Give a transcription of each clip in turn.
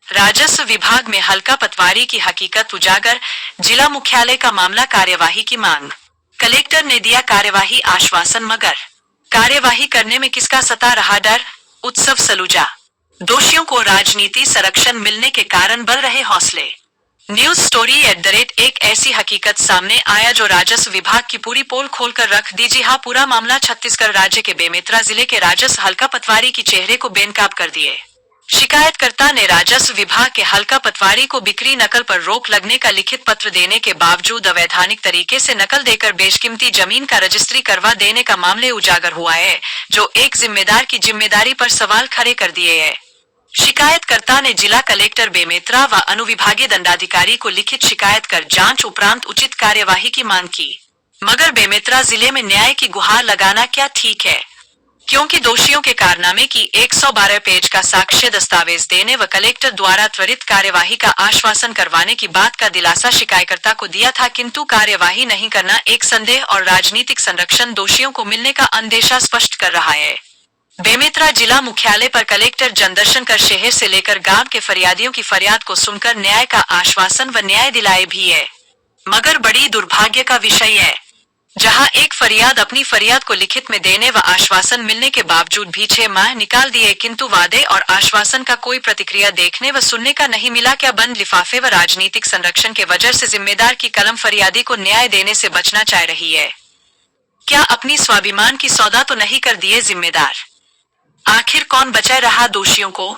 राजस्व विभाग में हल्का पटवारी की हकीकत उजागर, जिला मुख्यालय का मामला, कार्यवाही की मांग। कलेक्टर ने दिया कार्यवाही आश्वासन, मगर कार्यवाही करने में किसका सता रहा डर? उत्सव सलूजा। दोषियों को राजनीति संरक्षण मिलने के कारण बढ़ रहे हौसले। न्यूज स्टोरी एक ऐसी हकीकत सामने आया जो राजस्व विभाग की पूरी पोल खोलकर रख दी। जी हाँ, पूरा मामला छत्तीसगढ़ राज्य के बेमेतरा जिले के राजस्व हल्का पटवारी की चेहरे को बेनकाब कर दिए। शिकायतकर्ता ने राजस्व विभाग के हल्का पटवारी को बिक्री नकल पर रोक लगने का लिखित पत्र देने के बावजूद अवैधानिक तरीके से नकल देकर बेशकीमती जमीन का रजिस्ट्री करवा देने का मामले उजागर हुआ है, जो एक जिम्मेदार की जिम्मेदारी पर सवाल खड़े कर दिए है। शिकायतकर्ता ने जिला कलेक्टर बेमेतरा व अनुविभागीय दंडाधिकारी को लिखित शिकायत कर जांच उपरांत उचित कार्यवाही की मांग की, मगर बेमेतरा जिले में न्याय की गुहार लगाना क्या ठीक है? क्योंकि दोषियों के कारनामे की 112 पेज का साक्ष्य दस्तावेज देने व कलेक्टर द्वारा त्वरित कार्यवाही का आश्वासन करवाने की बात का दिलासा शिकायतकर्ता को दिया था, किंतु कार्यवाही नहीं करना एक संदेह और राजनीतिक संरक्षण दोषियों को मिलने का अंदेशा स्पष्ट कर रहा है। बेमेतरा जिला मुख्यालय पर कलेक्टर जनदर्शन कर शहर से लेकर गांव के फरियादियों की फरियाद को सुनकर न्याय का आश्वासन व न्याय दिलाए भी है, मगर बड़ी दुर्भाग्य का विषय है, जहां एक फरियाद अपनी फरियाद को लिखित में देने व आश्वासन मिलने के बावजूद भी 6 माह निकाल दिए, किंतु वादे और आश्वासन का कोई प्रतिक्रिया देखने व सुनने का नहीं मिला। क्या बंद लिफाफे व राजनीतिक संरक्षण के वजह से जिम्मेदार की कलम फरियादी को न्याय देने से बचना चाह रही है? क्या अपनी स्वाभिमान की सौदा तो नहीं कर दिए जिम्मेदार? आखिर कौन बचा रहा दोषियों को?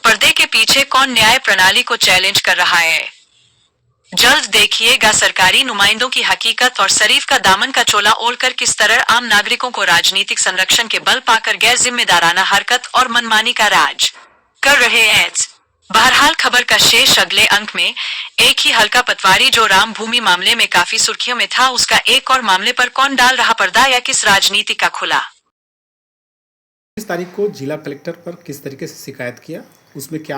पर्दे के पीछे कौन न्याय प्रणाली को चैलेंज कर रहा है? जल्द देखिएगा सरकारी नुमाइंदों की हकीकत और शरीफ का दामन का चोला ओढ़कर किस तरह आम नागरिकों को राजनीतिक संरक्षण के बल पाकर गैर जिम्मेदाराना हरकत और मनमानी का राज कर रहे हैं। बहरहाल खबर का शेष अगले अंक में। एक ही हल्का पटवारी जो राम भूमि मामले में काफी सुर्खियों में था, उसका एक और मामले पर कौन डाल रहा पर्दा, या किस राजनीति का खुला? इस तारीख को जिला कलेक्टर पर किस तरीके से शिकायत किया, उसमें क्या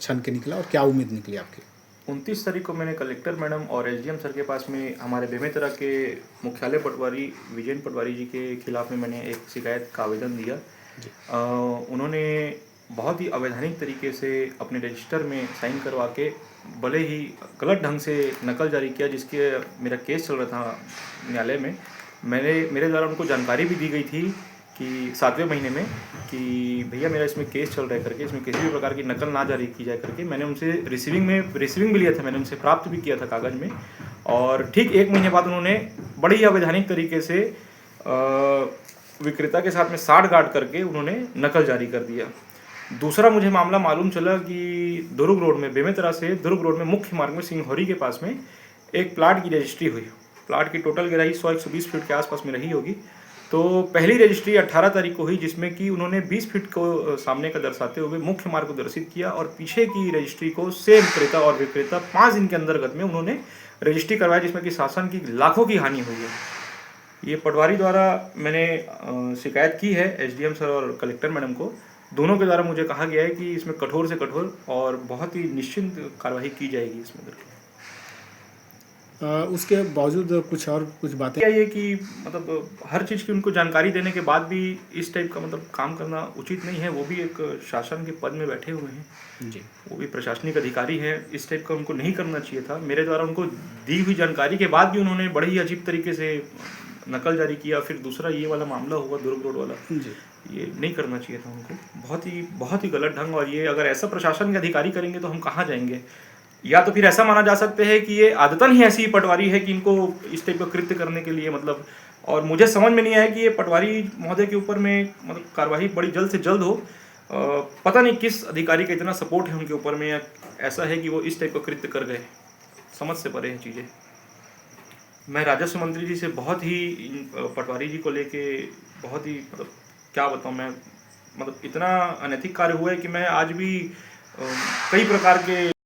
छन के निकला और क्या उम्मीद निकली आपकी? 29 तारीख को मैंने कलेक्टर मैडम और एसडीएम सर के पास में हमारे बेमेतरा के मुख्यालय पटवारी विजयन पटवारी जी के खिलाफ में मैंने एक शिकायत का आवेदन दिया। उन्होंने बहुत ही अवैधानिक तरीके से अपने रजिस्टर में साइन करवा के भले ही गलत ढंग से नकल जारी किया, जिसके मेरा केस चल रहा था न्यायालय में। मेरे द्वारा उनको जानकारी भी दी गई थी कि 7वें महीने में कि भैया मेरा इसमें केस चल रहा है करके, इसमें किसी भी प्रकार की नकल ना जारी की जाए करके। मैंने उनसे रिसीविंग भी लिया था, मैंने उनसे प्राप्त भी किया था कागज़ में। और ठीक 1 महीने बाद उन्होंने बड़ी ही अवैधानिक तरीके से विक्रेता के साथ में साठ-गांठ करके उन्होंने नकल जारी कर दिया। दूसरा मुझे मामला मालूम चला कि दुर्ग रोड में, बेमेतरा से दुर्ग रोड में मुख्य मार्ग में सिंघौरी के पास में एक प्लाट की रजिस्ट्री हुई। प्लाट की टोटल गहराई 100-120 फीट के आसपास में रही होगी। तो पहली रजिस्ट्री 18 तारीख को हुई, जिसमें कि उन्होंने 20 फीट को सामने का दर्शाते हुए मुख्य मार्ग को दर्शित किया, और पीछे की रजिस्ट्री को सेम क्रेता और विक्रेता 5 दिन के अंतर्गत में उन्होंने रजिस्ट्री करवाया, जिसमें कि शासन की लाखों की हानि हुई है। ये पटवारी द्वारा मैंने शिकायत की है एसडीएम सर और कलेक्टर मैडम को। दोनों के द्वारा मुझे कहा गया है कि इसमें कठोर से कठोर और बहुत ही निश्चिंत कार्रवाई की जाएगी इसमें करके। उसके बावजूद कुछ बातें क्या ये कि मतलब हर चीज़ की उनको जानकारी देने के बाद भी इस टाइप का मतलब काम करना उचित नहीं है। वो भी एक शासन के पद में बैठे हुए हैं जी, वो भी प्रशासनिक अधिकारी हैं। इस टाइप का उनको नहीं करना चाहिए था। मेरे द्वारा उनको दी हुई जानकारी के बाद भी उन्होंने बड़े ही अजीब तरीके से नकल जारी किया। फिर दूसरा ये वाला मामला हुआ दुर्ग रोड वाला, जी, ये नहीं करना चाहिए था उनको। बहुत ही गलत ढंग। और ये अगर ऐसा प्रशासन के अधिकारी करेंगे तो हम कहाँ जाएंगे? या तो फिर ऐसा माना जा सकता है कि ये आदतन ही ऐसी पटवारी है कि इनको इस टाइप का कृत्य करने के लिए मतलब। और मुझे समझ में नहीं आया कि ये पटवारी महोदय के ऊपर में मतलब कार्रवाई बड़ी जल्द से जल्द हो। पता नहीं किस अधिकारी का इतना सपोर्ट है उनके ऊपर में, या ऐसा है कि वो इस टाइप का कृत्य कर गए। समझ से परे हैं चीज़ें। मैं राजस्व मंत्री जी से बहुत ही पटवारी जी को लेके बहुत ही मतलब क्या बताऊँ मैं, मतलब इतना अनैतिक कार्य हुआ है कि मैं आज भी कई प्रकार के